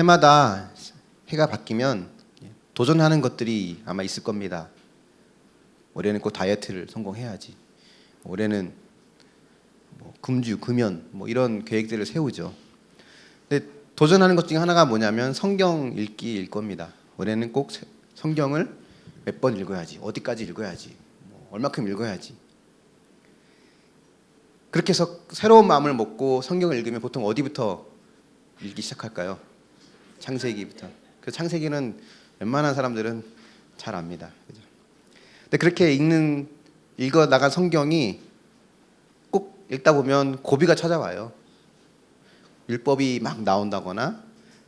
해마다 해가 바뀌면 도전하는 것들이 아마 있을 겁니다. 올해는 꼭 다이어트를 성공해야지. 올해는 뭐 금주, 금연 뭐 이런 계획들을 세우죠. 근데 도전하는 것 중에 하나가 뭐냐면 성경 읽기일 겁니다. 올해는 꼭 성경을 몇 번 읽어야지. 어디까지 읽어야지. 뭐 얼마큼 읽어야지. 그렇게 해서 새로운 마음을 먹고 성경을 읽으면 보통 어디부터 읽기 시작할까요? 창세기부터. 그 창세기는 웬만한 사람들은 잘 압니다. 그죠? 근데 그렇게 읽어 나간 성경이 꼭 읽다 보면 고비가 찾아와요. 율법이 막 나온다거나,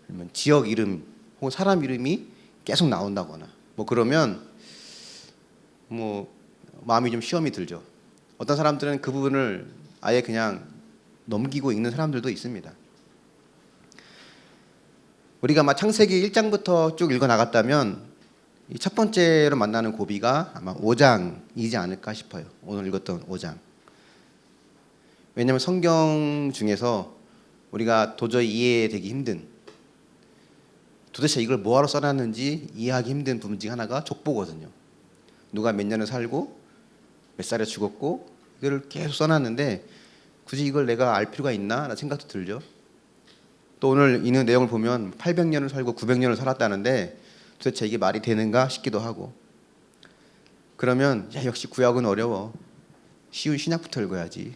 아니면 지역 이름 혹은 사람 이름이 계속 나온다거나, 뭐 그러면 뭐 마음이 좀 시험이 들죠. 어떤 사람들은 그 부분을 아예 그냥 넘기고 읽는 사람들도 있습니다. 우리가 막 창세기 1장부터 쭉 읽어 나갔다면 이 첫 번째로 만나는 고비가 아마 5장이지 않을까 싶어요. 오늘 읽었던 5장. 왜냐하면 성경 중에서 우리가 도저히 이해되기 힘든, 도대체 이걸 뭐하러 써놨는지 이해하기 힘든 부분 중 하나가 족보거든요. 누가 몇 년을 살고 몇 살에 죽었고 이걸 계속 써놨는데 굳이 이걸 내가 알 필요가 있나? 라는 생각도 들죠. 또 오늘 있는 내용을 보면 800년을 살고 900년을 살았다는데 도대체 이게 말이 되는가 싶기도 하고, 그러면 야, 역시 구약은 어려워. 쉬운 신약부터 읽어야지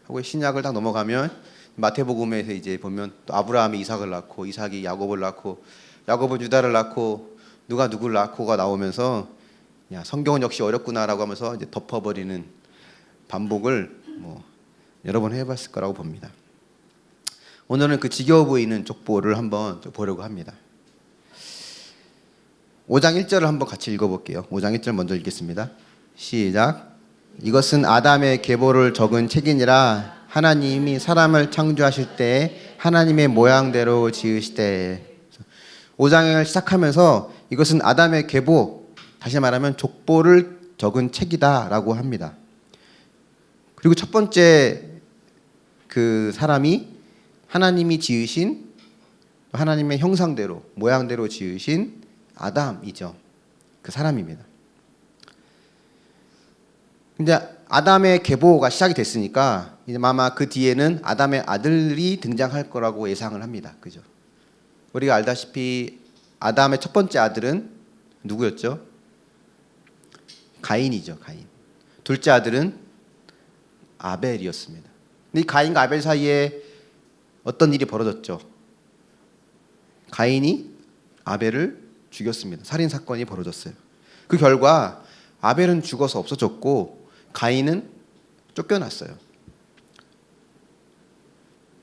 하고 신약을 딱 넘어가면 마태복음에서 이제 보면 또 아브라함이 이삭을 낳고 이삭이 야곱을 낳고 야곱은 유다를 낳고 누가 누구를 낳고가 나오면서 야, 성경은 역시 어렵구나라고 하면서 이제 덮어버리는 반복을 뭐 여러 번 해봤을 거라고 봅니다. 오늘은 그 지겨워 보이는 족보를 한번 보려고 합니다. 5장 1절을 한번 같이 읽어볼게요. 5장 1절 먼저 읽겠습니다. 시작. 이것은 아담의 계보를 적은 책이니라. 하나님이 사람을 창조하실 때 하나님의 모양대로 지으시되. 5장을 시작하면서 이것은 아담의 계보, 다시 말하면 족보를 적은 책이다 라고 합니다. 그리고 첫 번째 그 사람이 하나님이 지으신, 하나님의 형상대로 모양대로 지으신 아담이죠. 그 사람입니다. 근데 아담의 계보가 시작이 됐으니까 이제 아마 그 뒤에는 아담의 아들이 등장할 거라고 예상을 합니다. 그죠? 우리가 알다시피 아담의 첫 번째 아들은 누구였죠? 가인이죠. 가인. 둘째 아들은 아벨이었습니다. 근데 이 가인과 아벨 사이에 어떤 일이 벌어졌죠? 가인이 아벨을 죽였습니다. 살인 사건이 벌어졌어요. 그 결과 아벨은 죽어서 없어졌고 가인은 쫓겨났어요.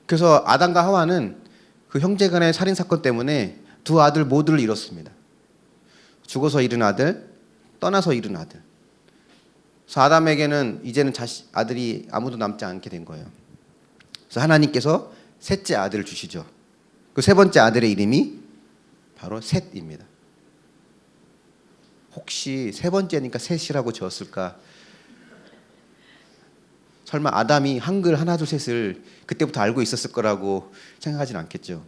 그래서 아담과 하와는 그 형제간의 살인 사건 때문에 두 아들 모두를 잃었습니다. 죽어서 잃은 아들, 떠나서 잃은 아들. 그래서 아담에게는 이제는 아들이 아무도 남지 않게 된 거예요. 그래서 하나님께서 셋째 아들을 주시죠. 그 세 번째 아들의 이름이 바로 셋입니다. 혹시 세 번째니까 셋이라고 지었을까? 설마 아담이 한글 하나 둘 셋을 그때부터 알고 있었을 거라고 생각하진 않겠죠.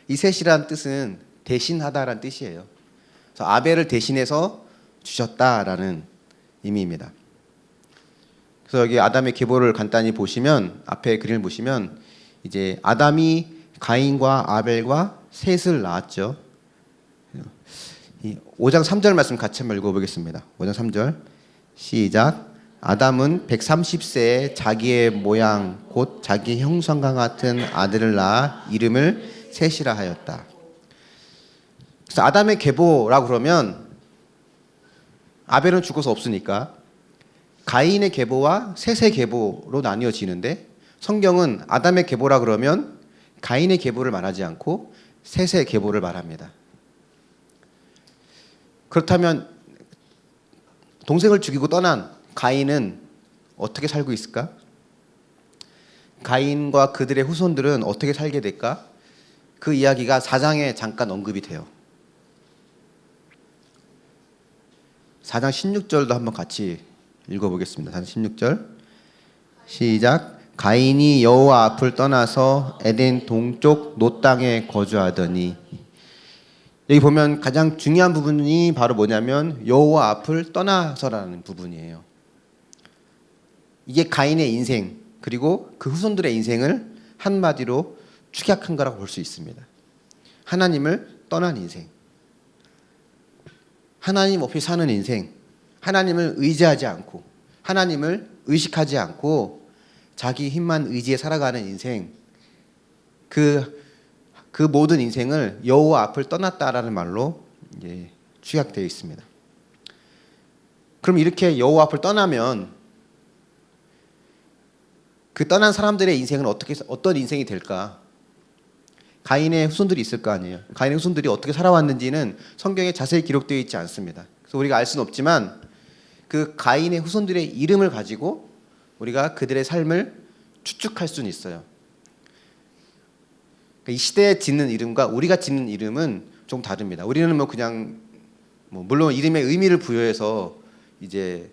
이 셋이란 뜻은 대신하다라는 뜻이에요. 그래서 아벨을 대신해서 주셨다라는 의미입니다. 그래서 여기 아담의 계보를 간단히 보시면, 앞에 그림을 보시면 이제 아담이 가인과 아벨과 셋을 낳았죠. 5장 3절 말씀 같이 한번 읽어보겠습니다. 5장 3절 시작. 아담은 130세에 자기의 모양 곧 자기 형상과 같은 아들을 낳아 이름을 셋이라 하였다. 그래서 아담의 계보라고 그러면 아벨은 죽어서 없으니까 가인의 계보와 셋의 계보로 나뉘어지는데, 성경은 아담의 계보라 그러면 가인의 계보를 말하지 않고 셋의 계보를 말합니다. 그렇다면 동생을 죽이고 떠난 가인은 어떻게 살고 있을까? 가인과 그들의 후손들은 어떻게 살게 될까? 그 이야기가 4장에 잠깐 언급이 돼요. 4장 16절도 한번 같이 읽어보겠습니다. 4장 16절 시작. 가인이 여호와 앞을 떠나서 에덴 동쪽 노 땅에 거주하더니, 여기 보면 가장 중요한 부분이 바로 뭐냐면 여호와 앞을 떠나서라는 부분이에요. 이게 가인의 인생 그리고 그 후손들의 인생을 한마디로 축약한 거라고 볼 수 있습니다. 하나님을 떠난 인생, 하나님 없이 사는 인생, 하나님을 의지하지 않고 하나님을 의식하지 않고 자기 힘만 의지해 살아가는 인생, 그 모든 인생을 여호와 앞을 떠났다라는 말로 이제 축약되어 있습니다. 그럼 이렇게 여호와 앞을 떠나면 그 떠난 사람들의 인생은 어떤 인생이 될까? 가인의 후손들이 있을 거 아니에요. 가인의 후손들이 어떻게 살아왔는지는 성경에 자세히 기록되어 있지 않습니다. 그래서 우리가 알 수는 없지만 그 가인의 후손들의 이름을 가지고 우리가 그들의 삶을 추측할 수는 있어요. 이 시대에 짓는 이름과 우리가 짓는 이름은 좀 다릅니다. 우리는 그냥 물론 이름에 의미를 부여해서 이제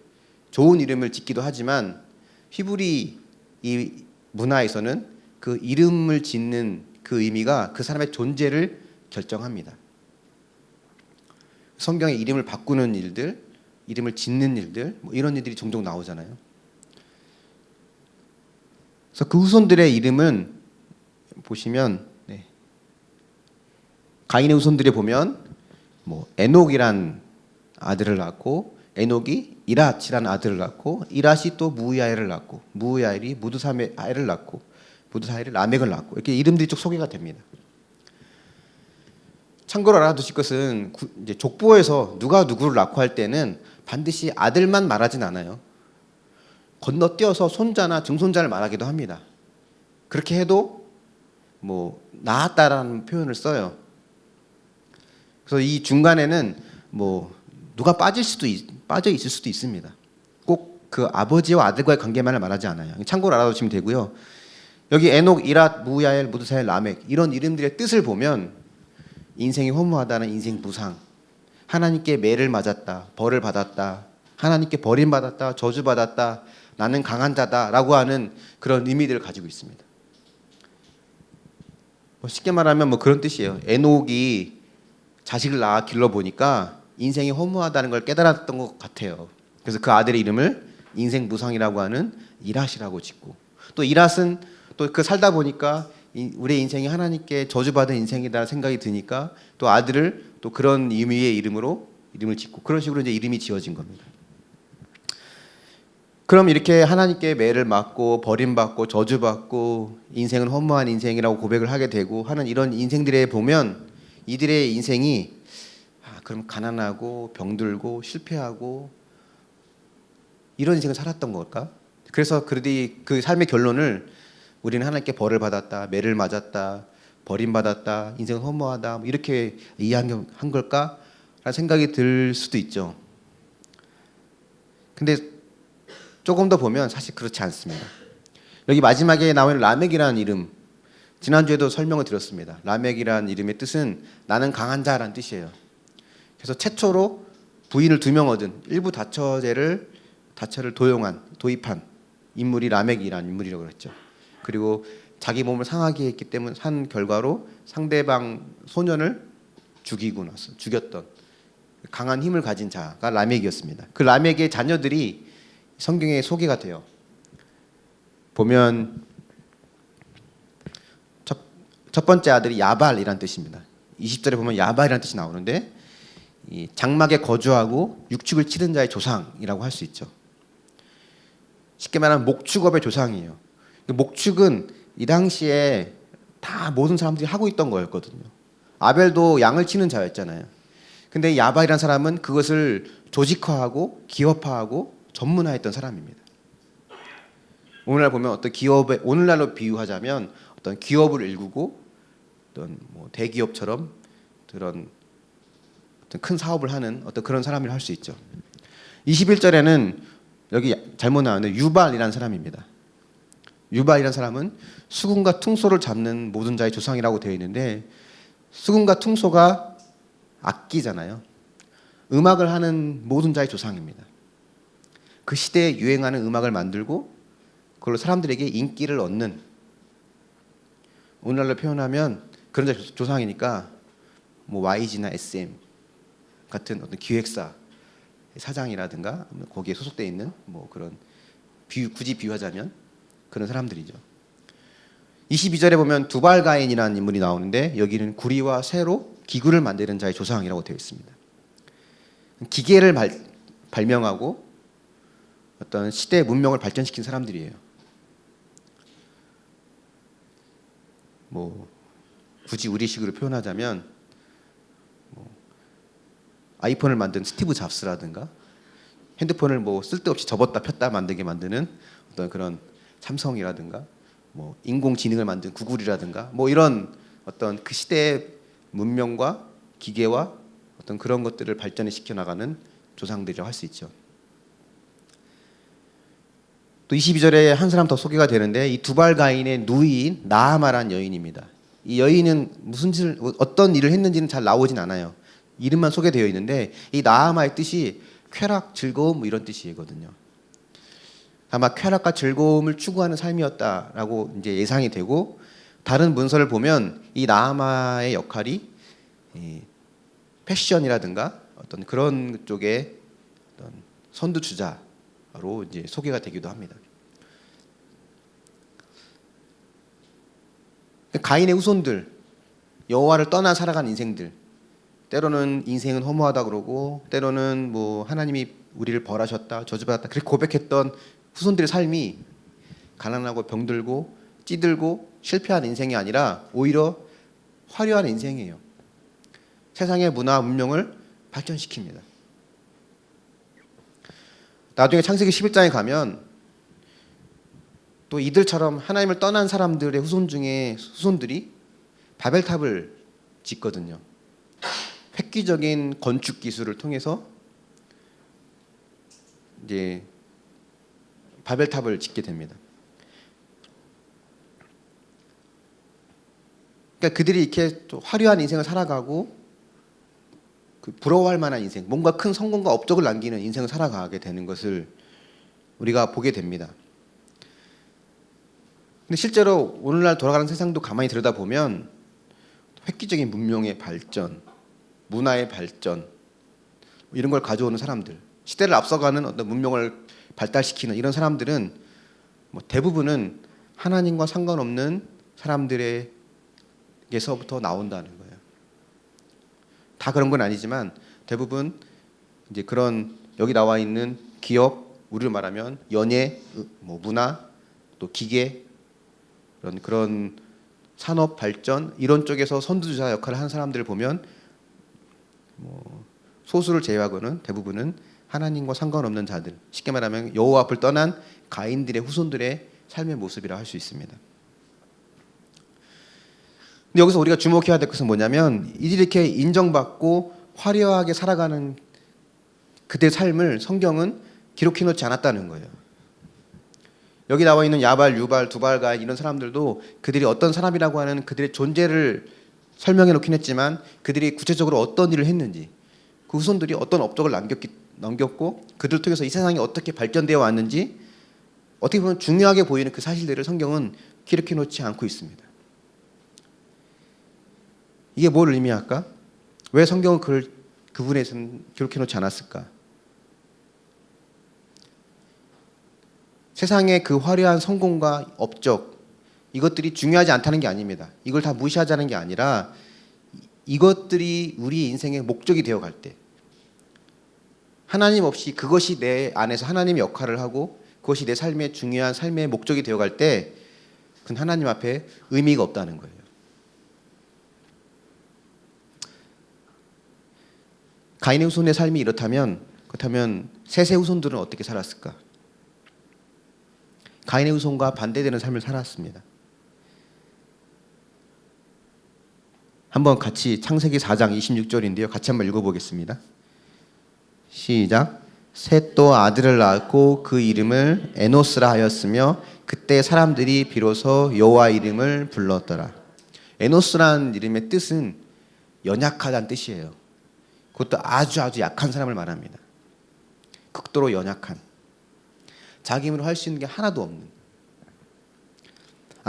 좋은 이름을 짓기도 하지만 히브리 이 문화에서는 그 이름을 짓는 그 의미가 그 사람의 존재를 결정합니다. 성경에 이름을 바꾸는 일들, 이름을 짓는 일들, 이런 일들이 종종 나오잖아요. 그래서 그 후손들의 이름은 보시면 가인의 후손들이 보면 에녹이란 아들을 낳고 에녹이 이랏이라는 아들을 낳고 이랏이 또 무야엘을 낳고 무야엘이 무드사엘을 낳고 무드사엘이 라멕을 낳고 이렇게 이름들이 쭉 소개가 됩니다. 참고로 알아두실 것은 이제 족보에서 누가 누구를 낳고 할 때는 반드시 아들만 말하진 않아요. 건너뛰어서 손자나 증손자를 말하기도 합니다. 그렇게 해도 낳았다라는 표현을 써요. 그래서 이 중간에는 누가 빠져 있을 수도 있습니다. 꼭 그 아버지와 아들과의 관계만을 말하지 않아요. 참고로 알아두시면 되고요. 여기 에녹, 이랏, 무야엘, 무드사엘, 라멕 이런 이름들의 뜻을 보면 인생이 허무하다는 인생 무상, 하나님께 매를 맞았다, 벌을 받았다, 하나님께 버림받았다, 저주받았다, 나는 강한 자다라고 하는 그런 의미들을 가지고 있습니다. 쉽게 말하면 그런 뜻이에요. 에녹이 자식을 낳아 길러보니까 인생이 허무하다는 걸 깨달았던 것 같아요. 그래서 그 아들의 이름을 인생 무상이라고 하는 이랏이라고 짓고, 또 이랏은 또 그 살다 보니까 우리의 인생이 하나님께 저주받은 인생이다 생각이 드니까 또 아들을 또 그런 의미의 이름을 짓고, 그런 식으로 이제 이름이 지어진 겁니다. 그럼 이렇게 하나님께 매를 맞고 버림받고 저주받고 인생은 허무한 인생이라고 고백을 하게 되고 하는 이런 인생들에 보면 이들의 인생이 그럼 가난하고 병들고 실패하고 이런 인생을 살았던 걸까? 그래서 그들이 그 삶의 결론을 우리는 하나님께 벌을 받았다, 매를 맞았다, 버림받았다, 인생은 허무하다 이렇게 이해한 걸까? 라는 생각이 들 수도 있죠. 근데 조금 더 보면 사실 그렇지 않습니다. 여기 마지막에 나오는 라멕이라는 이름, 지난주에도 설명을 드렸습니다. 라멕이라는 이름의 뜻은 나는 강한 자라는 뜻이에요. 그래서 최초로 부인을 2명 얻은 일부 다처를 도입한 인물이 라멕이라는 인물이라고 그랬죠. 그리고 자기 몸을 상하게 했기 때문에 한 결과로 상대방 소년을 죽였던 강한 힘을 가진 자가 라멕이었습니다. 그 라멕의 자녀들이 성경에 소개가 돼요. 보면 첫 번째 아들이 야발이라는 뜻입니다. 20절에 보면 야발이라는 뜻이 나오는데 이 장막에 거주하고 육축을 치른 자의 조상이라고 할 수 있죠. 쉽게 말하면 목축업의 조상이에요. 목축은 이 당시에 다 모든 사람들이 하고 있던 거였거든요. 아벨도 양을 치는 자였잖아요. 근데 야발이라는 사람은 그것을 조직화하고 기업화하고 전문화했던 사람입니다. 오늘날 보면 오늘날로 비유하자면 어떤 기업을 일구고 어떤 대기업처럼 그런 어떤 큰 사업을 하는 어떤 그런 사람이라 할 수 있죠. 21절에는 여기 잘못 나왔는데 유발이라는 사람입니다. 유발이라는 사람은 수금과 퉁소를 잡는 모든 자의 조상이라고 되어 있는데 수금과 퉁소가 악기잖아요. 음악을 하는 모든 자의 조상입니다. 그 시대에 유행하는 음악을 만들고 그걸로 사람들에게 인기를 얻는, 오늘날로 표현하면 그런 조상이니까 뭐 YG나 SM 같은 어떤 기획사 사장이라든가 거기에 소속돼 있는 뭐 그런 굳이 비유하자면 그런 사람들이죠. 22절에 보면 두발가인이라는 인물이 나오는데 여기는 구리와 쇠로 기구를 만드는 자의 조상이라고 되어 있습니다. 기계를 발명하고 어떤 시대의 문명을 발전시킨 사람들이에요. 뭐 굳이 우리식으로 표현하자면 뭐 아이폰을 만든 스티브 잡스라든가 핸드폰을 뭐 쓸데없이 접었다 폈다 만들게 만드는 어떤 그런 삼성이라든가 뭐 인공지능을 만든 구글이라든가 뭐 이런 어떤 그 시대의 문명과 기계와 어떤 그런 것들을 발전을 시켜 나가는 조상들이라고 할 수 있죠. 또 22절에 한 사람 더 소개가 되는데 이 두발가인의 누이인 나아마란 여인입니다. 이 여인은 어떤 일을 했는지는 잘 나오진 않아요. 이름만 소개되어 있는데 이 나아마의 뜻이 쾌락, 즐거움 뭐 이런 뜻이거든요. 아마 쾌락과 즐거움을 추구하는 삶이었다라고 이제 예상이 되고, 다른 문서를 보면 이 나아마의 역할이 패션이라든가 어떤 그런 쪽의 어떤 선두주자로 이제 소개가 되기도 합니다. 가인의 후손들, 여호와를 떠나 살아간 인생들, 때로는 인생은 허무하다 그러고 때로는 뭐 하나님이 우리를 벌하셨다, 저주받았다 그렇게 고백했던 후손들의 삶이 가난하고 병들고 찌들고 실패한 인생이 아니라 오히려 화려한 인생이에요. 세상의 문화 문명을 발전시킵니다. 나중에 창세기 11장에 가면 또 이들처럼 하나님을 떠난 사람들의 후손들이 바벨탑을 짓거든요. 획기적인 건축 기술을 통해서 이제 바벨탑을 짓게 됩니다. 그러니까 그들이 이렇게 또 화려한 인생을 살아가고 그 부러워할 만한 인생, 뭔가 큰 성공과 업적을 남기는 인생을 살아가게 되는 것을 우리가 보게 됩니다. 근데 실제로 오늘날 돌아가는 세상도 가만히 들여다보면 획기적인 문명의 발전, 문화의 발전 이런 걸 가져오는 사람들, 시대를 앞서가는 어떤 문명을 발달시키는 이런 사람들은 뭐 대부분은 하나님과 상관없는 사람들에게서부터 나온다는 거예요. 다 그런 건 아니지만 대부분 이제 그런 여기 나와 있는 기업, 우리로 말하면 연예, 뭐 문화, 또 기계 그런 산업 발전 이런 쪽에서 선두주자 역할을 하는 사람들을 보면 뭐 소수를 제외하고는 대부분은 하나님과 상관없는 자들, 쉽게 말하면 여호와 앞을 떠난 가인들의 후손들의 삶의 모습이라 할 수 있습니다. 근데 여기서 우리가 주목해야 될 것은 뭐냐면 이들이 이렇게 인정받고 화려하게 살아가는 그들의 삶을 성경은 기록해 놓지 않았다는 거예요. 여기 나와 있는 야발, 유발, 두발가인 이런 사람들도 그들이 어떤 사람이라고 하는 그들의 존재를 설명해 놓긴 했지만 그들이 구체적으로 어떤 일을 했는지, 그 후손들이 어떤 업적을 남겼고 그들 통해서 이 세상이 어떻게 발전되어 왔는지 어떻게 보면 중요하게 보이는 그 사실들을 성경은 기록해 놓지 않고 있습니다. 이게 뭘 의미할까? 왜 성경은 그분에서는 기록해 놓지 않았을까? 세상의 그 화려한 성공과 업적 이것들이 중요하지 않다는 게 아닙니다. 이걸 다 무시하자는 게 아니라 이것들이 우리 인생의 목적이 되어갈 때 하나님 없이 그것이 내 안에서 하나님의 역할을 하고 그것이 내 삶의 중요한 삶의 목적이 되어갈 때 그건 하나님 앞에 의미가 없다는 거예요. 가인의 후손의 삶이 그렇다면 셋의 후손들은 어떻게 살았을까? 가인의 후손과 반대되는 삶을 살았습니다. 한번 같이 창세기 4장 26절인데요. 같이 한번 읽어보겠습니다. 시작. 셋도 아들을 낳았고 그 이름을 에노스라 하였으며 그때 사람들이 비로소 여호와 이름을 불렀더라. 에노스라는 이름의 뜻은 연약하다는 뜻이에요. 그것도 아주 약한 사람을 말합니다. 극도로 연약한, 자기 힘으로 할 수 있는 게 하나도 없는.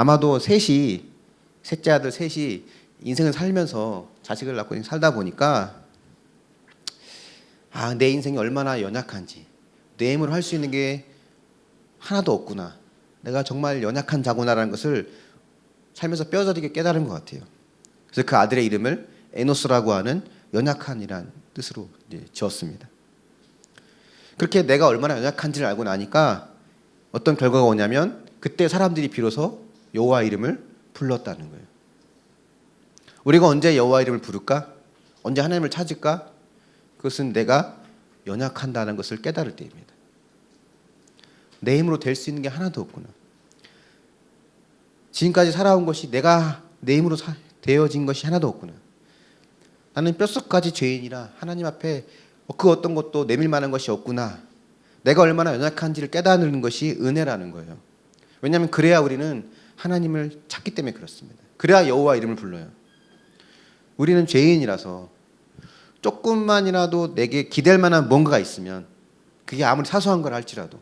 아마도 셋째 아들 셋이 인생을 살면서 자식을 낳고 살다 보니까 내 인생이 얼마나 연약한지, 내 힘으로 할 수 있는 게 하나도 없구나, 내가 정말 연약한 자구나라는 것을 살면서 뼈저리게 깨달은 것 같아요. 그래서 그 아들의 이름을 에노스라고 하는 연약한이란 뜻으로 지었습니다. 그렇게 내가 얼마나 연약한지를 알고 나니까 어떤 결과가 오냐면 그때 사람들이 비로소 여호와 이름을 불렀다는 거예요. 우리가 언제 여호와 이름을 부를까? 언제 하나님을 찾을까? 그것은 내가 연약한다는 것을 깨달을 때입니다. 내 힘으로 될 수 있는 게 하나도 없구나. 지금까지 살아온 것이 내가 내 힘으로 되어진 것이 하나도 없구나. 나는 뼛속까지 죄인이라 하나님 앞에 그 어떤 것도 내밀 만한 것이 없구나. 내가 얼마나 연약한지를 깨닫는 것이 은혜라는 거예요. 왜냐하면 그래야 우리는 하나님을 찾기 때문에 그렇습니다. 그래야 여호와 이름을 불러요. 우리는 죄인이라서 조금만이라도 내게 기댈 만한 뭔가가 있으면, 그게 아무리 사소한 걸 할지라도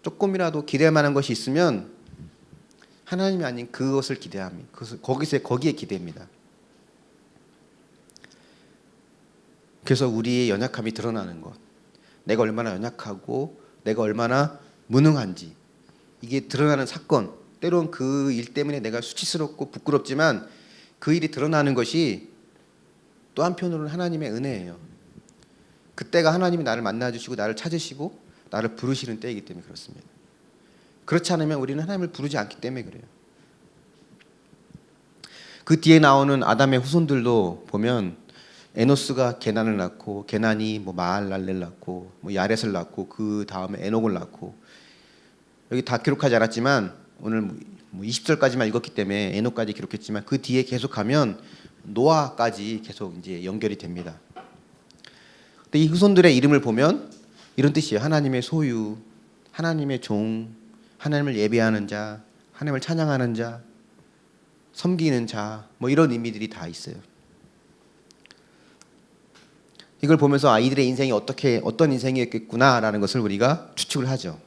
조금이라도 기댈 만한 것이 있으면 하나님이 아닌 그것을 기대합니다. 거기에 기대입니다. 그래서 우리의 연약함이 드러나는 것, 내가 얼마나 연약하고 내가 얼마나 무능한지 이게 드러나는 사건, 때론 그 일 때문에 내가 수치스럽고 부끄럽지만 그 일이 드러나는 것이 또 한편으로는 하나님의 은혜예요. 그때가 하나님이 나를 만나주시고 나를 찾으시고 나를 부르시는 때이기 때문에 그렇습니다. 그렇지 않으면 우리는 하나님을 부르지 않기 때문에 그래요. 그 뒤에 나오는 아담의 후손들도 보면 에노스가 게난을 낳고, 게난이 마할랄렐을 낳고, 야렛을 낳고, 그 다음에 에녹을 낳고, 여기 다 기록하지 않았지만 오늘 20절까지만 읽었기 때문에 에녹까지 기록했지만 그 뒤에 계속하면 노아까지 계속 이제 연결이 됩니다. 근데 이 후손들의 이름을 보면 이런 뜻이에요. 하나님의 소유, 하나님의 종, 하나님을 예배하는 자, 하나님을 찬양하는 자, 섬기는 자, 이런 의미들이 다 있어요. 이걸 보면서 아이들의 인생이 어떤 인생이었겠구나라는 것을 우리가 추측을 하죠.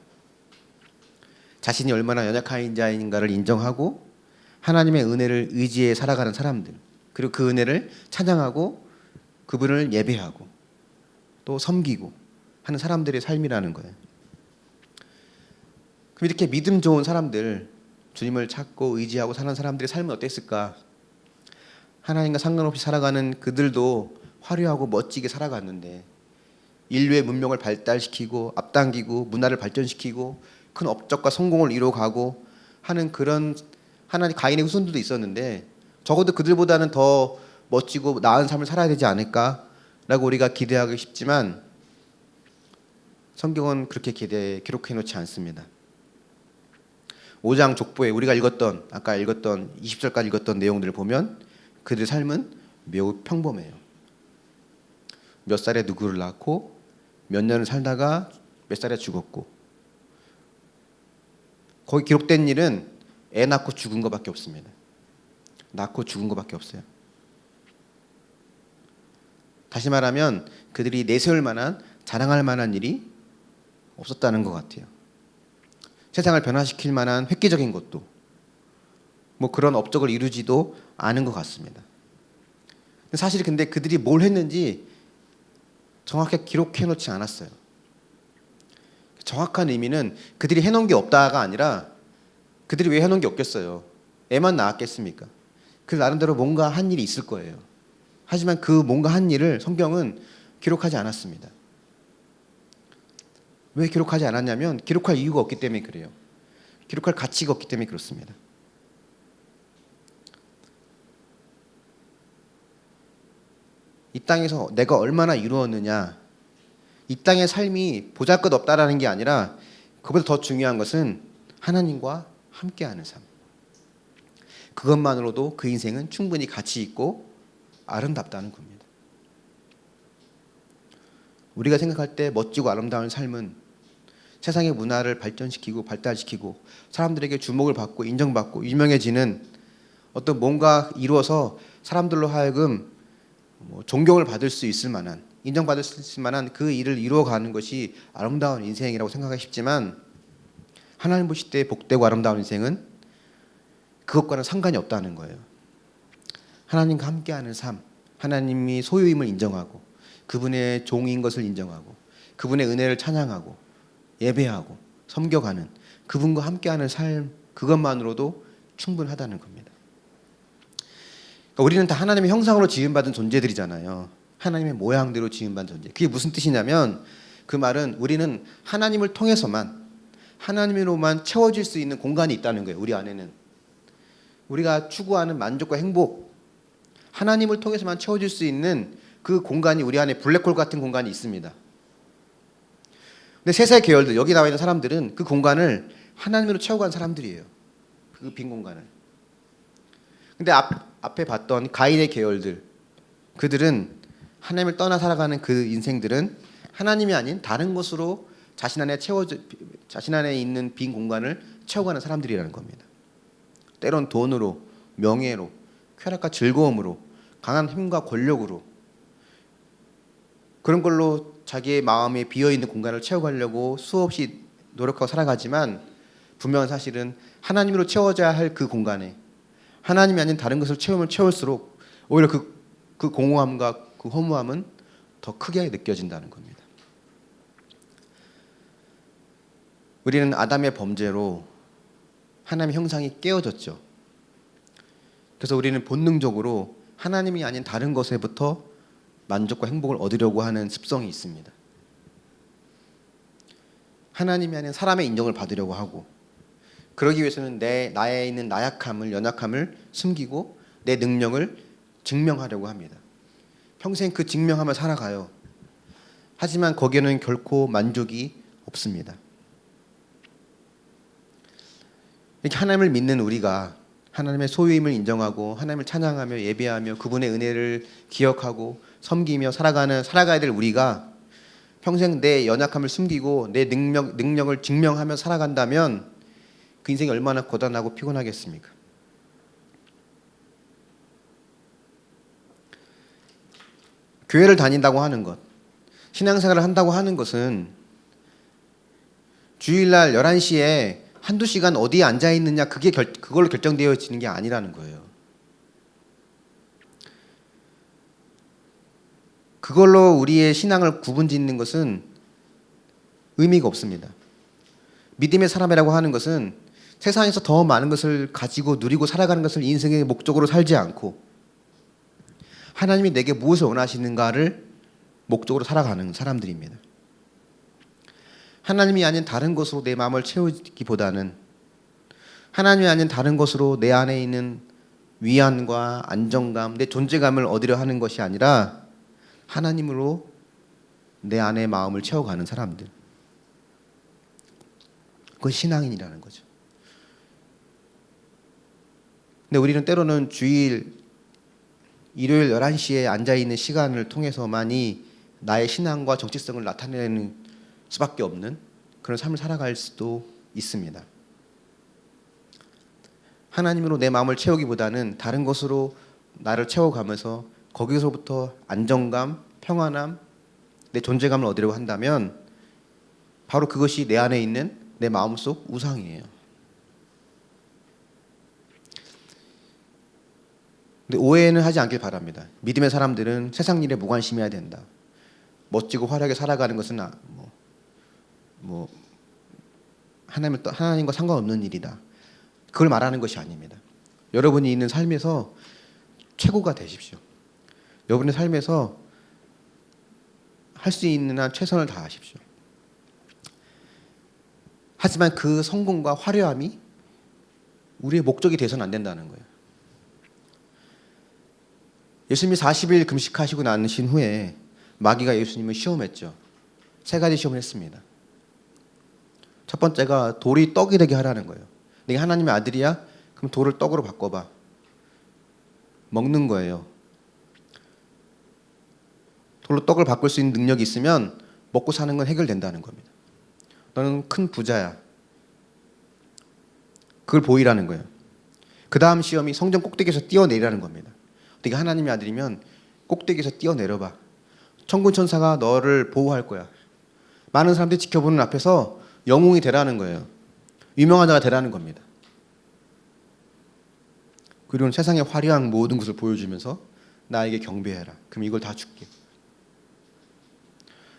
자신이 얼마나 연약한 자인가를 인정하고 하나님의 은혜를 의지해 살아가는 사람들, 그리고 그 은혜를 찬양하고 그분을 예배하고 또 섬기고 하는 사람들의 삶이라는 거예요. 그럼 이렇게 믿음 좋은 사람들, 주님을 찾고 의지하고 사는 사람들의 삶은 어땠을까? 하나님과 상관없이 살아가는 그들도 화려하고 멋지게 살아갔는데 인류의 문명을 발달시키고 앞당기고 문화를 발전시키고 큰 업적과 성공을 이루어가고 하는 그런 하나님 가인의 후손들도 있었는데 적어도 그들보다는 더 멋지고 나은 삶을 살아야 되지 않을까라고 우리가 기대하기 쉽지만 성경은 그렇게 기록해 놓지 않습니다. 5장 족보에 우리가 아까 읽었던 20절까지 읽었던 내용들을 보면 그들의 삶은 매우 평범해요. 몇 살에 누구를 낳고 몇 년을 살다가 몇 살에 죽었고, 거기 기록된 일은 애 낳고 죽은 것밖에 없습니다. 낳고 죽은 것밖에 없어요. 다시 말하면 그들이 내세울 만한, 자랑할 만한 일이 없었다는 것 같아요. 세상을 변화시킬 만한 획기적인 것도 그런 업적을 이루지도 않은 것 같습니다. 사실 근데 그들이 뭘 했는지 정확하게 기록해 놓지 않았어요. 정확한 의미는 그들이 해놓은 게 없다가 아니라 그들이 왜 해놓은 게 없겠어요. 애만 낳았겠습니까? 그 나름대로 뭔가 한 일이 있을 거예요. 하지만 그 뭔가 한 일을 성경은 기록하지 않았습니다. 왜 기록하지 않았냐면 기록할 이유가 없기 때문에 그래요. 기록할 가치가 없기 때문에 그렇습니다. 이 땅에서 내가 얼마나 이루었느냐, 이 땅의 삶이 보잘것없다라는 게 아니라 그보다 더 중요한 것은 하나님과 함께하는 삶. 그것만으로도 그 인생은 충분히 가치 있고 아름답다는 겁니다. 우리가 생각할 때 멋지고 아름다운 삶은 세상의 문화를 발전시키고 발달시키고 사람들에게 주목을 받고 인정받고 유명해지는 어떤 뭔가 이루어서 사람들로 하여금 존경을 받을 수 있을 만한, 인정받을 수 있을 만한 그 일을 이루어가는 것이 아름다운 인생이라고 생각하기 쉽지만 하나님 보실 때 복되고 아름다운 인생은 그것과는 상관이 없다는 거예요. 하나님과 함께하는 삶, 하나님이 소유임을 인정하고 그분의 종인 것을 인정하고 그분의 은혜를 찬양하고 예배하고 섬겨가는 그분과 함께하는 삶, 그것만으로도 충분하다는 겁니다. 그러니까 우리는 다 하나님의 형상으로 지음받은 존재들이잖아요. 하나님의 모양대로 지음받은 존재. 그게 무슨 뜻이냐면 그 말은 우리는 하나님을 통해서만 하나님으로만 채워질 수 있는 공간이 있다는 거예요. 우리 안에는 우리가 추구하는 만족과 행복, 하나님을 통해서만 채워질 수 있는 그 공간이 우리 안에 블랙홀 같은 공간이 있습니다. 근데 세세 계열들, 여기 나와 있는 사람들은 그 공간을 하나님으로 채워간 사람들이에요. 그 빈 공간을. 근데 앞에 봤던 가인의 계열들, 그들은 하나님을 떠나 살아가는 그 인생들은 하나님이 아닌 다른 것으로 자신 안에 있는 빈 공간을 채워가는 사람들이라는 겁니다. 때론 돈으로, 명예로, 쾌락과 즐거움으로, 강한 힘과 권력으로 그런 걸로 자기의 마음에 비어있는 공간을 채워가려고 수없이 노력하고 살아가지만 분명한 사실은 하나님으로 채워져야 할 그 공간에 하나님이 아닌 다른 것을 채울수록 오히려 그 공허함과 그 허무함은 더 크게 느껴진다는 겁니다. 우리는 아담의 범죄로 하나님의 형상이 깨어졌죠. 그래서 우리는 본능적으로 하나님이 아닌 다른 것에부터 만족과 행복을 얻으려고 하는 습성이 있습니다. 하나님이 아닌 사람의 인정을 받으려고 하고 그러기 위해서는 나에 있는 나약함을, 연약함을 숨기고 내 능력을 증명하려고 합니다. 평생 그 증명하며 살아가요. 하지만 거기에는 결코 만족이 없습니다. 이렇게 하나님을 믿는 우리가 하나님의 소유임을 인정하고 하나님을 찬양하며 예배하며 그분의 은혜를 기억하고 섬기며 살아가야 될 우리가 평생 내 연약함을 숨기고 내 능력을 증명하며 살아간다면 그 인생이 얼마나 고단하고 피곤하겠습니까? 교회를 다닌다고 하는 것, 신앙생활을 한다고 하는 것은 주일날 11시에 한두 시간 어디에 앉아있느냐 그걸로 결정되어지는 게 아니라는 거예요. 그걸로 우리의 신앙을 구분짓는 것은 의미가 없습니다. 믿음의 사람이라고 하는 것은 세상에서 더 많은 것을 가지고 누리고 살아가는 것을 인생의 목적으로 살지 않고 하나님이 내게 무엇을 원하시는가를 목적으로 살아가는 사람들입니다. 하나님이 아닌 다른 것으로 내 마음을 채우기보다는 하나님이 아닌 다른 것으로 내 안에 있는 위안과 안정감, 내 존재감을 얻으려 하는 것이 아니라 하나님으로 내 안의 마음을 채워가는 사람들. 그건 신앙인이라는 거죠. 근데 우리는 때로는 일요일 11시에 앉아있는 시간을 통해서만이 나의 신앙과 정체성을 나타내는 수밖에 없는 그런 삶을 살아갈 수도 있습니다. 하나님으로 내 마음을 채우기보다는 다른 것으로 나를 채워가면서 거기서부터 안정감, 평안함, 내 존재감을 얻으려고 한다면 바로 그것이 내 안에 있는 내 마음속 우상이에요. 근데 오해는 하지 않길 바랍니다. 믿음의 사람들은 세상 일에 무관심해야 된다. 멋지고 화려하게 살아가는 것은 하나님과 상관없는 일이다. 그걸 말하는 것이 아닙니다. 여러분이 있는 삶에서 최고가 되십시오. 여러분의 삶에서 할 수 있는 한 최선을 다하십시오. 하지만 그 성공과 화려함이 우리의 목적이 돼서는 안 된다는 거예요. 예수님이 40일 금식하시고 나신 후에 마귀가 예수님을 시험했죠. 3가지 시험을 했습니다. 첫 번째가 돌이 떡이 되게 하라는 거예요. 네가 하나님의 아들이야? 그럼 돌을 떡으로 바꿔봐. 먹는 거예요. 돌로 떡을 바꿀 수 있는 능력이 있으면 먹고 사는 건 해결된다는 겁니다. 너는 큰 부자야. 그걸 보이라는 거예요. 그 다음 시험이 성전 꼭대기에서 뛰어내리라는 겁니다. 네가 하나님의 아들이면 꼭대기에서 뛰어내려봐. 천군 천사가 너를 보호할 거야. 많은 사람들이 지켜보는 앞에서 영웅이 되라는 거예요. 유명한 자가 되라는 겁니다. 그리고 세상의 화려한 모든 것을 보여주면서 나에게 경배해라. 그럼 이걸 다 줄게.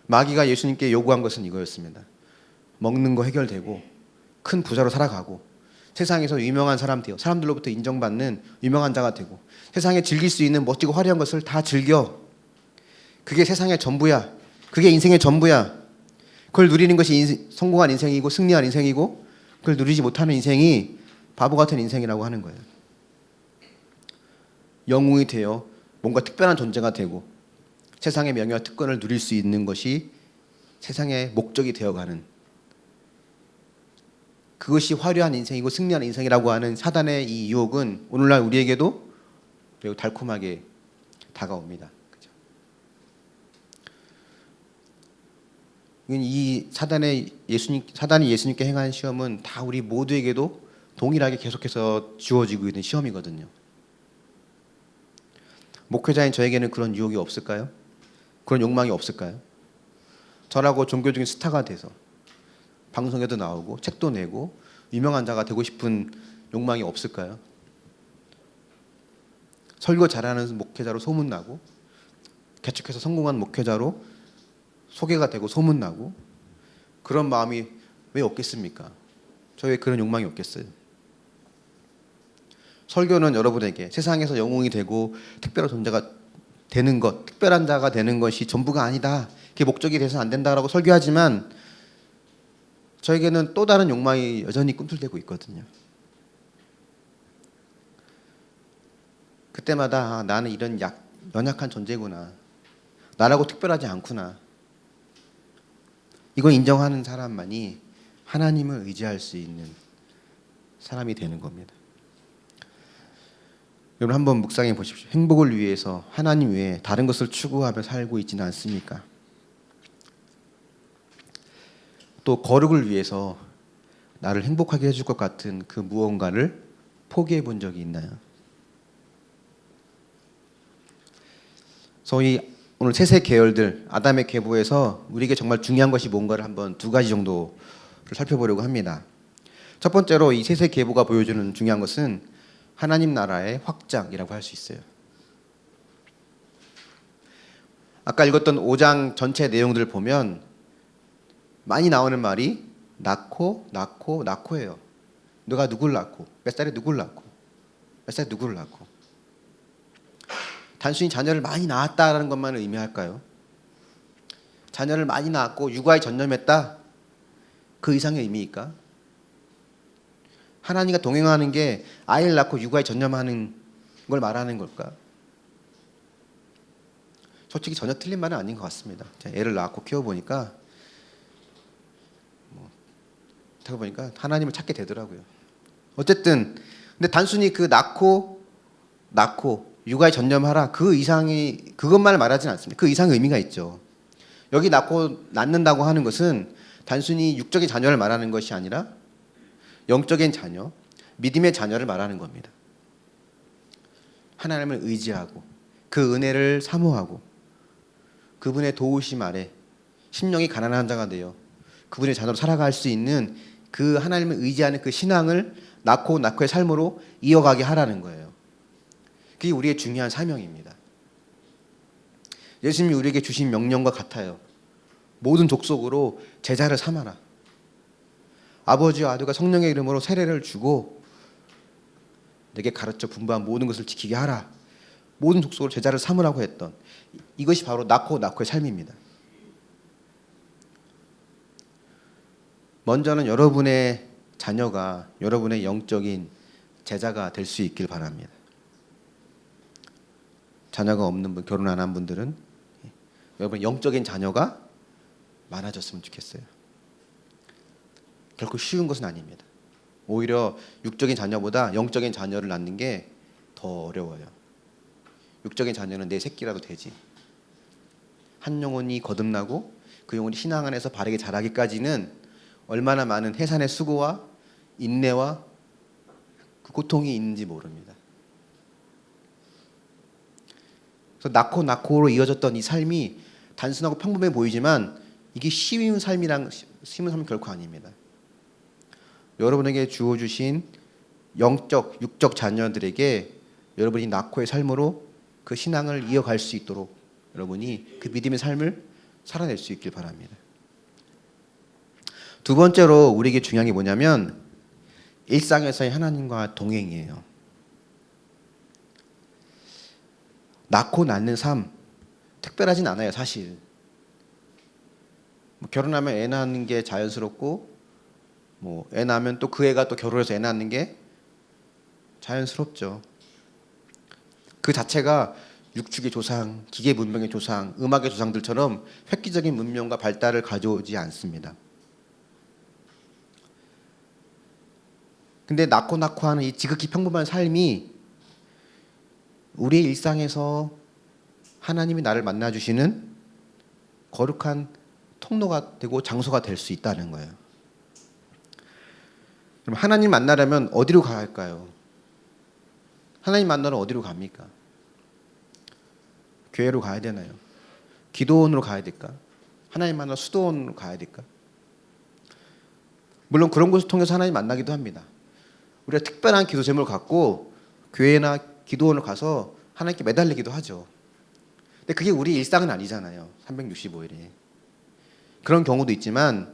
마귀가 예수님께 요구한 것은 이거였습니다. 먹는 거 해결되고 큰 부자로 살아가고 세상에서 유명한 사람 되어 사람들로부터 인정받는 유명한 자가 되고 세상에 즐길 수 있는 멋지고 화려한 것을 다 즐겨. 그게 세상의 전부야. 그게 인생의 전부야. 그걸 누리는 것이 성공한 인생이고 승리한 인생이고 그걸 누리지 못하는 인생이 바보 같은 인생이라고 하는 거예요. 영웅이 되어 뭔가 특별한 존재가 되고 세상의 명예와 특권을 누릴 수 있는 것이 세상의 목적이 되어가는 그것이 화려한 인생이고 승리한 인생이라고 하는 사단의 이 유혹은 오늘날 우리에게도 매우 달콤하게 다가옵니다. 그죠? 이 사단이 예수님께 행한 시험은 다 우리 모두에게도 동일하게 계속해서 주어지고 있는 시험이거든요. 목회자인 저에게는 그런 유혹이 없을까요? 그런 욕망이 없을까요? 저라고 종교적인 스타가 돼서 방송에도 나오고 책도 내고 유명한 자가 되고 싶은 욕망이 없을까요? 설교 잘하는 목회자로 소문나고 개척해서 성공한 목회자로 소개가 되고 소문나고 그런 마음이 왜 없겠습니까? 저에 그런 욕망이 없겠어요? 설교는 여러분에게 세상에서 영웅이 되고 특별한 존재가 되는 것, 특별한 자가 되는 것이 전부가 아니다. 그게 목적이 돼서는 안 된다라고 설교하지만 저에게는 또 다른 욕망이 여전히 꿈틀대고 있거든요. 그때마다 나는 이런 연약한 존재구나. 나라고 특별하지 않구나. 이걸 인정하는 사람만이 하나님을 의지할 수 있는 사람이 되는 겁니다. 여러분 한번 묵상해 보십시오. 행복을 위해서 하나님 외에 다른 것을 추구하며 살고 있지는 않습니까? 또 거룩을 위해서 나를 행복하게 해줄 것 같은 그 무언가를 포기해 본 적이 있나요? 소위 오늘 셋의 계열들 아담의 계보에서 우리에게 정말 중요한 것이 뭔가를 한번 두 가지 정도를 살펴보려고 합니다. 첫 번째로 이 셋의 계보가 보여주는 중요한 것은 하나님 나라의 확장이라고 할 수 있어요. 아까 읽었던 5장 전체 내용들을 보면 많이 나오는 말이 낳고예요. 누가 누굴 낳고, 몇 살에 누굴 낳고, 몇 살에 누구를 낳고. 단순히 자녀를 많이 낳았다라는 것만 의미할까요? 자녀를 많이 낳았고 육아에 전념했다? 그 이상의 의미일까? 하나님과 동행하는 게 아이를 낳고 육아에 전념하는 걸 말하는 걸까? 솔직히 전혀 틀린 말은 아닌 것 같습니다. 제가 애를 낳고 키워보니까 하나님을 찾게 되더라고요. 어쨌든 근데 단순히 그 낳고 육아에 전념하라 그 이상이 그것만을 말하지는 않습니다. 그 이상의 의미가 있죠. 여기 낳는다고 하는 것은 단순히 육적인 자녀를 말하는 것이 아니라 영적인 자녀, 믿음의 자녀를 말하는 겁니다. 하나님을 의지하고 그 은혜를 사모하고 그분의 도우심 아래 심령이 가난한 자가 되어 그분의 자녀로 살아갈 수 있는 그 하나님을 의지하는 그 신앙을 낳고의 삶으로 이어가게 하라는 거예요. 그게 우리의 중요한 사명입니다. 예수님이 우리에게 주신 명령과 같아요. 모든 족속으로 제자를 삼아라. 아버지와 아들과 성령의 이름으로 세례를 주고 내게 가르쳐 분부한 모든 것을 지키게 하라. 모든 족속으로 제자를 삼으라고 했던 이것이 바로 낳고의 삶입니다. 먼저는 여러분의 자녀가 여러분의 영적인 제자가 될 수 있길 바랍니다. 자녀가 없는 분, 결혼 안 한 분들은 여러분 영적인 자녀가 많아졌으면 좋겠어요. 결코 쉬운 것은 아닙니다. 오히려 육적인 자녀보다 영적인 자녀를 낳는 게 더 어려워요. 육적인 자녀는 내 새끼라도 되지. 한 영혼이 거듭나고 그 영혼이 신앙 안에서 바르게 자라기까지는 얼마나 많은 해산의 수고와 인내와 그 고통이 있는지 모릅니다. 그래서 낳고로 이어졌던 이 삶이 단순하고 평범해 보이지만 이게 쉬운 삶은 결코 아닙니다. 여러분에게 주어주신 영적, 육적 자녀들에게 여러분이 낙호의 삶으로 그 신앙을 이어갈 수 있도록 여러분이 그 믿음의 삶을 살아낼 수 있길 바랍니다. 두 번째로 우리에게 중요한 게 뭐냐면 일상에서의 하나님과 동행이에요. 낳고 낳는 삶 특별하진 않아요, 사실. 결혼하면 애 낳는 게 자연스럽고 애 낳으면 또 그 애가 또 결혼해서 애 낳는 게 자연스럽죠. 그 자체가 육축의 조상, 기계 문명의 조상, 음악의 조상들처럼 획기적인 문명과 발달을 가져오지 않습니다. 근데 낳고 하는 이 지극히 평범한 삶이 우리의 일상에서 하나님이 나를 만나주시는 거룩한 통로가 되고 장소가 될 수 있다는 거예요. 그럼 하나님 만나려면 어디로 가야 할까요? 하나님 만나러 어디로 갑니까? 교회로 가야 되나요? 기도원으로 가야 될까? 하나님 만나러 수도원으로 가야 될까? 물론 그런 곳을 통해서 하나님 만나기도 합니다. 우리가 특별한 기도 제목을 갖고 교회나 기도원을 가서 하나님께 매달리기도 하죠. 근데 그게 우리 일상은 아니잖아요. 365일에. 그런 경우도 있지만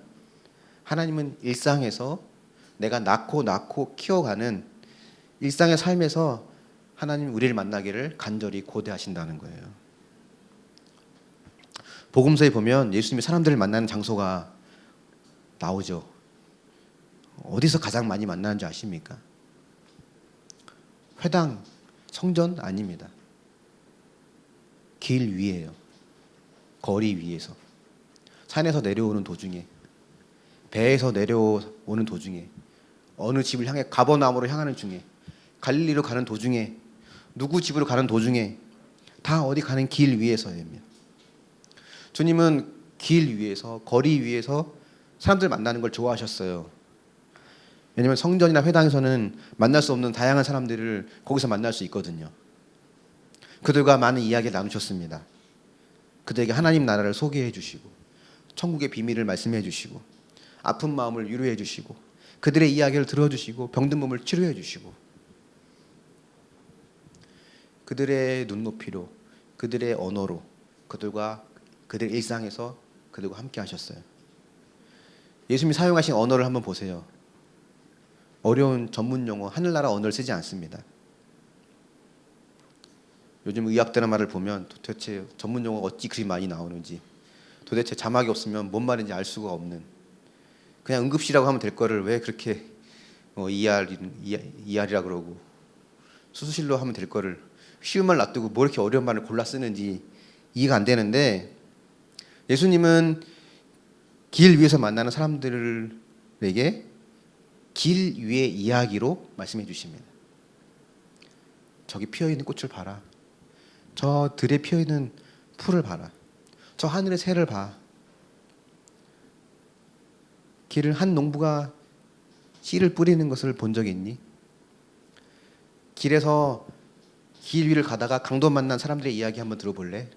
하나님은 일상에서 내가 낳고 키워가는 일상의 삶에서 하나님 우리를 만나기를 간절히 고대하신다는 거예요. 복음서에 보면 예수님이 사람들을 만나는 장소가 나오죠. 어디서 가장 많이 만나는 줄 아십니까? 회당, 성전 아닙니다. 길 위에요. 거리 위에서. 산에서 내려오는 도중에, 배에서 내려오는 도중에, 어느 집을 향해 가버나움으로 향하는 중에, 갈릴리로 가는 도중에, 누구 집으로 가는 도중에, 다 어디 가는 길 위에서입니다. 주님은 길 위에서, 거리 위에서 사람들 만나는 걸 좋아하셨어요. 왜냐하면 성전이나 회당에서는 만날 수 없는 다양한 사람들을 거기서 만날 수 있거든요. 그들과 많은 이야기를 나누셨습니다. 그들에게 하나님 나라를 소개해 주시고 천국의 비밀을 말씀해 주시고 아픈 마음을 위로해 주시고 그들의 이야기를 들어주시고 병든 몸을 치료해 주시고 그들의 눈높이로 그들의 언어로 그들의 일상에서 그들과 함께 하셨어요. 예수님이 사용하신 언어를 한번 보세요. 어려운 전문 용어, 하늘나라 언어를 쓰지 않습니다. 요즘 의학 드라마를 보면 도대체 전문 용어가 어찌 그리 많이 나오는지, 도대체 자막이 없으면 뭔 말인지 알 수가 없는, 그냥 응급실이라고 하면 될 거를 왜 그렇게 ER이라 그러고 수술실로 하면 될 거를 쉬운 말 놔두고 뭐 이렇게 어려운 말을 골라 쓰는지 이해가 안 되는데, 예수님은 길 위에서 만나는 사람들에게 길 위의 이야기로 말씀해 주십니다. 저기 피어있는 꽃을 봐라. 저 들에 피어있는 풀을 봐라. 저 하늘의 새를 봐. 길을 한 농부가 씨를 뿌리는 것을 본 적 있니? 길에서 길 위를 가다가 강도 만난 사람들의 이야기 한번 들어볼래?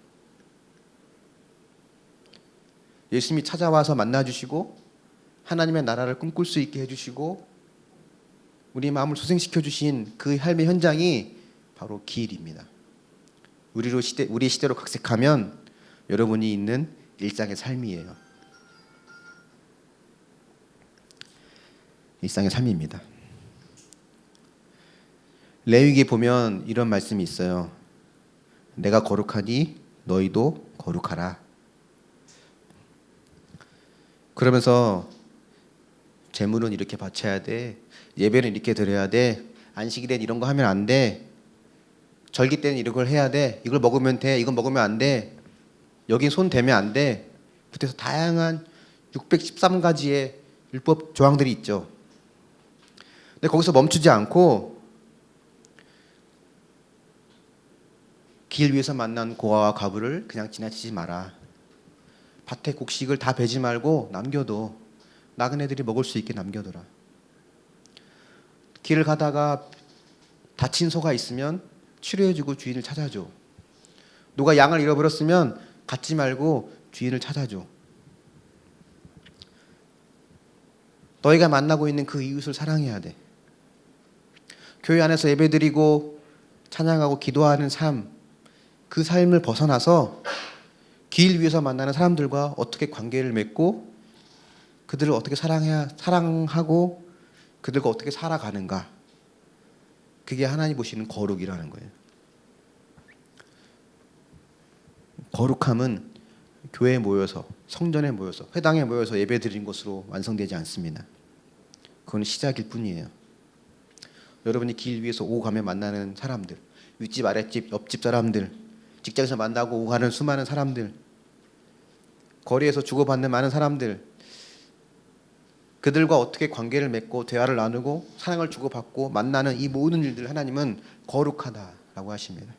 예수님이 찾아와서 만나주시고 하나님의 나라를 꿈꿀 수 있게 해주시고 우리 마음을 소생시켜 주신 그 삶의 현장이 바로 길입니다. 우리 시대로 각색하면 여러분이 있는 일상의 삶이에요. 일상의 삶입니다. 레위기에 보면 이런 말씀이 있어요. 내가 거룩하니 너희도 거룩하라. 그러면서 제물은 이렇게 바쳐야 돼. 예배는 이렇게 드려야 돼. 안식일엔 이런 거 하면 안 돼. 절기 때는 이런 걸 해야 돼. 이걸 먹으면 돼. 이건 먹으면 안 돼. 여기 손 대면 안 돼. 부터 다양한 613가지의 율법 조항들이 있죠. 근데 거기서 멈추지 않고 길 위에서 만난 고아와 과부를 그냥 지나치지 마라. 밭에 곡식을 다 베지 말고 남겨둬. 나그네들이 먹을 수 있게 남겨둬라. 길을 가다가 다친 소가 있으면 치료해주고 주인을 찾아줘. 누가 양을 잃어버렸으면 갖지 말고 주인을 찾아줘. 너희가 만나고 있는 그 이웃을 사랑해야 돼. 교회 안에서 예배드리고 찬양하고 기도하는 삶, 그 삶을 벗어나서 길 위에서 만나는 사람들과 어떻게 관계를 맺고 그들을 어떻게 사랑하고 그들과 어떻게 살아가는가. 그게 하나님 보시는 거룩이라는 거예요. 거룩함은 교회에 모여서, 성전에 모여서, 회당에 모여서 예배드리는 것으로 완성되지 않습니다. 그건 시작일 뿐이에요. 여러분이 길 위에서 오고 가며 만나는 사람들, 윗집, 아랫집, 옆집 사람들, 직장에서 만나고 오고 가는 수많은 사람들, 거리에서 주고받는 많은 사람들, 그들과 어떻게 관계를 맺고 대화를 나누고 사랑을 주고받고 만나는 이 모든 일들 하나님은 거룩하다라고 하십니다.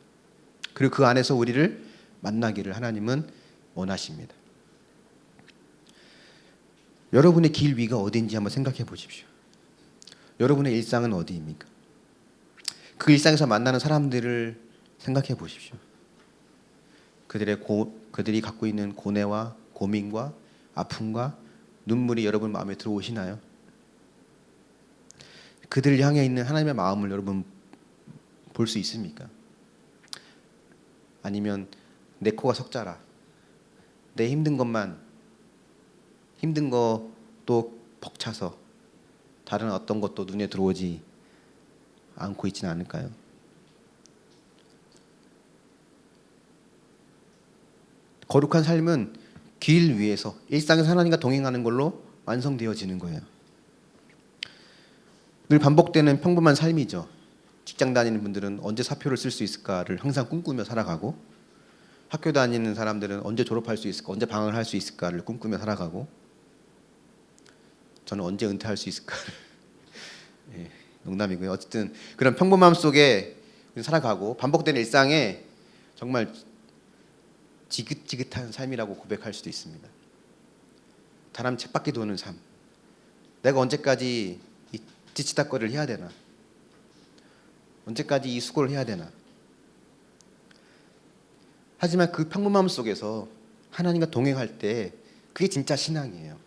그리고 그 안에서 우리를 만나기를 하나님은 원하십니다. 여러분의 길 위가 어디인지 한번 생각해 보십시오. 여러분의 일상은 어디입니까? 그 일상에서 만나는 사람들을 생각해 보십시오. 그들이 갖고 있는 고뇌와 고민과 아픔과 눈물이 여러분 마음에 들어오시나요? 그들을 향해 있는 하나님의 마음을 여러분 볼 수 있습니까? 아니면 내 코가 석자라, 내 힘든 것도 벅차서 다른 어떤 것도 눈에 들어오지 않고 있지는 않을까요? 거룩한 삶은 길 위에서 일상에서 하나님과 동행하는 걸로 완성되어지는 거예요. 늘 반복되는 평범한 삶이죠. 직장 다니는 분들은 언제 사표를 쓸 수 있을까를 항상 꿈꾸며 살아가고, 학교 다니는 사람들은 언제 졸업할 수 있을까, 언제 방학을 할 수 있을까를 꿈꾸며 살아가고, 저는 언제 은퇴할 수 있을까를 예, 농담이고요. 어쨌든 그런 평범함 속에 살아가고 반복되는 일상에 정말 지긋지긋한 삶이라고 고백할 수도 있습니다. 사람 쳇바퀴 도는 삶. 내가 언제까지 이 뒤치다꺼리를 해야 되나? 언제까지 이 수고를 해야 되나? 하지만 그 평범함 속에서 하나님과 동행할 때 그게 진짜 신앙이에요.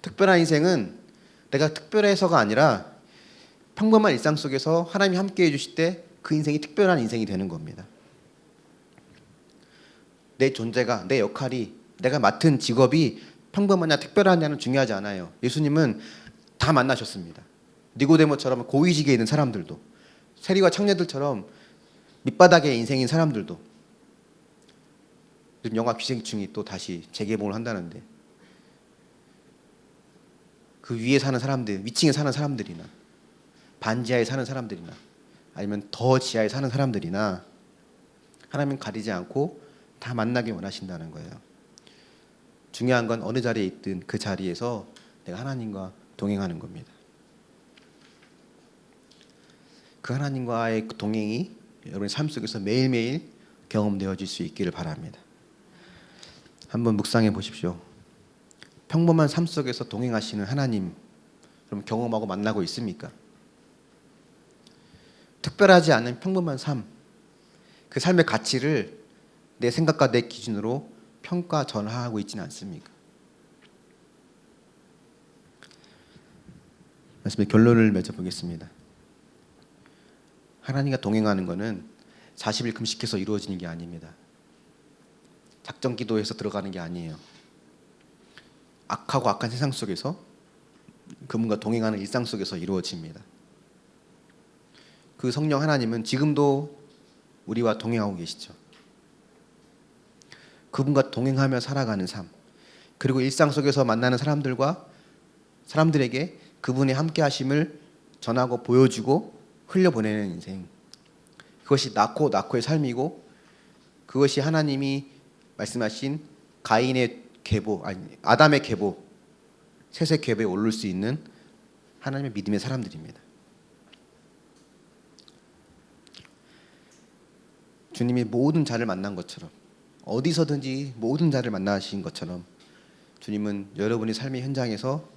특별한 인생은 내가 특별해서가 아니라 평범한 일상 속에서 하나님이 함께해 주실 때 그 인생이 특별한 인생이 되는 겁니다. 내 존재가, 내 역할이, 내가 맡은 직업이 평범하냐 특별하냐는 중요하지 않아요. 예수님은 다 만나셨습니다. 니고데모처럼 고위직에 있는 사람들도, 세리와 창녀들처럼 밑바닥의 인생인 사람들도. 요즘 영화 기생충이 또 다시 재개봉을 한다는데 그 위에 사는 사람들, 위층에 사는 사람들이나 반지하에 사는 사람들이나 아니면 더 지하에 사는 사람들이나 하나님은 가리지 않고 다 만나기 원하신다는 거예요. 중요한 건 어느 자리에 있든 그 자리에서 내가 하나님과 동행하는 겁니다. 그 하나님과의 동행이 여러분의 삶 속에서 매일매일 경험되어질 수 있기를 바랍니다. 한번 묵상해 보십시오. 평범한 삶 속에서 동행하시는 하나님 여러분 경험하고 만나고 있습니까? 특별하지 않은 평범한 삶, 그 삶의 가치를 내 생각과 내 기준으로 평가 전하하고 있지는 않습니까? 말씀의 결론을 맺어보겠습니다. 하나님과 동행하는 것은 40일 금식해서 이루어지는 게 아닙니다. 작정 기도해서 들어가는 게 아니에요. 악하고 악한 세상 속에서 그분과 동행하는 일상 속에서 이루어집니다. 그 성령 하나님은 지금도 우리와 동행하고 계시죠. 그분과 동행하며 살아가는 삶, 그리고 일상 속에서 만나는 사람들에게 그분의 함께하심을 전하고 보여주고 흘려보내는 인생. 그것이 낳고의 삶이고, 그것이 하나님이 말씀하신 가인의 계보, 아담의 계보, 셋의 계보에 오를 수 있는 하나님의 믿음의 사람들입니다. 주님이 모든 자를 만난 것처럼, 어디서든지 모든 자를 만나신 것처럼 주님은 여러분의 삶의 현장에서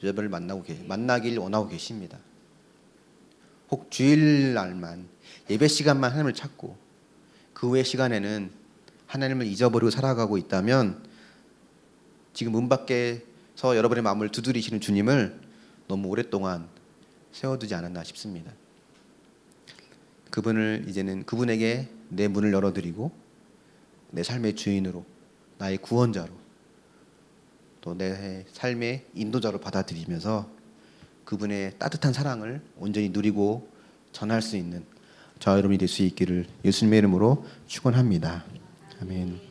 여러분을 만나길 원하고 계십니다. 혹 주일날만, 예배 시간만 하나님을 찾고 그 외의 시간에는 하나님을 잊어버리고 살아가고 있다면 지금 문 밖에서 여러분의 마음을 두드리시는 주님을 너무 오랫동안 세워두지 않았나 싶습니다. 그분을 이제는 그분에게 내 문을 열어드리고 내 삶의 주인으로, 나의 구원자로, 또 내 삶의 인도자로 받아들이면서 그분의 따뜻한 사랑을 온전히 누리고 전할 수 있는 저와 여러분이 될 수 있기를 예수님의 이름으로 축원합니다. 아멘.